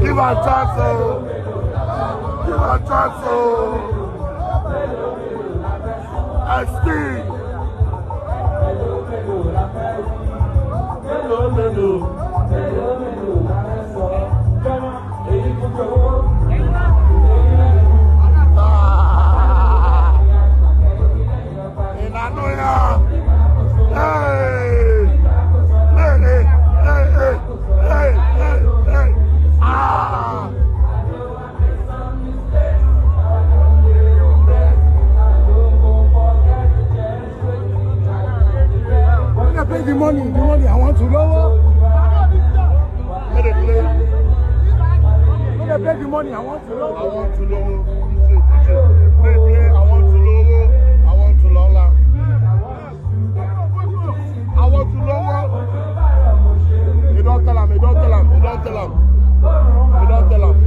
Give a chance, give a chance, and still. The money, I want to lower. Let it play. When they pay the money, I want to lower. I want to lower. Play, I want to lower. I want to lower. I want to lower. You don't tell him, you don't tell him, you don't tell him. You don't tell him.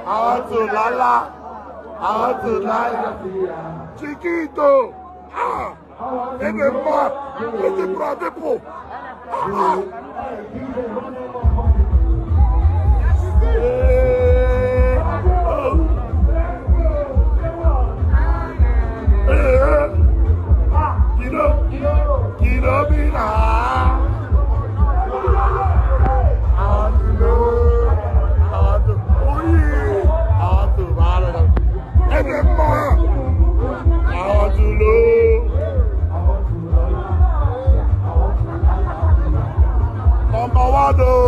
I want to lala. I want to lala. Chiquito. En el mar. Este bradepo. Kilo bina. Number one,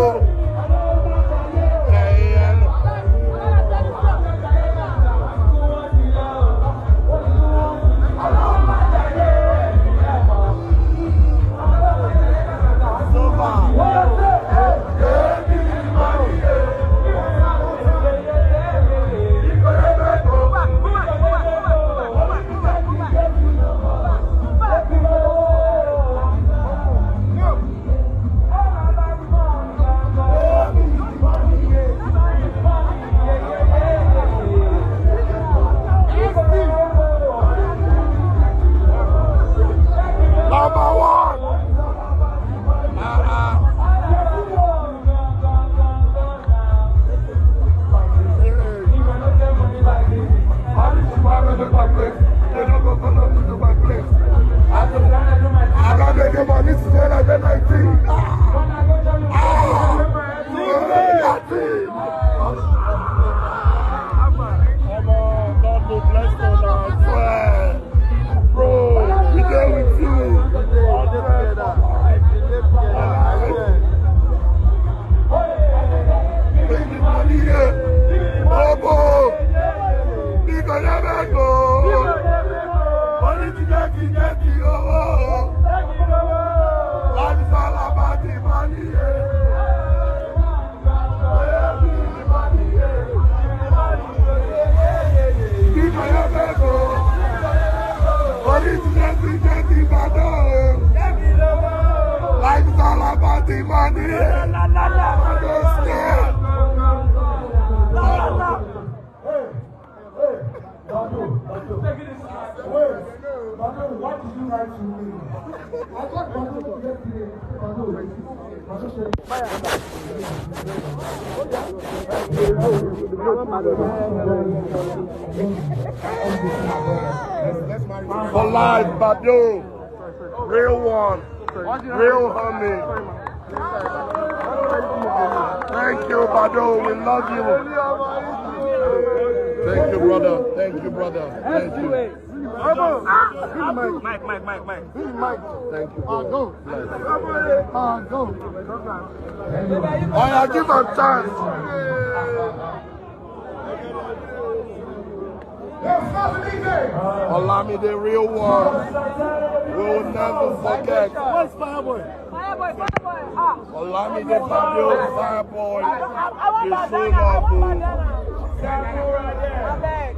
What did you write to me? I thought Bado would get today. For life, Bado. Real one. Real homie. Thank you, Bado. We love you. Thank you, brother. Thank you, brother. Thank you. Mike. Thank you. Go. Go. Oh, yeah, give him a chance. Olami, the real one. We will never forget. Where's Fireboy? Fireboy. Olami, the Bado Fireboy. I want You're that so banana. lovely. I beg.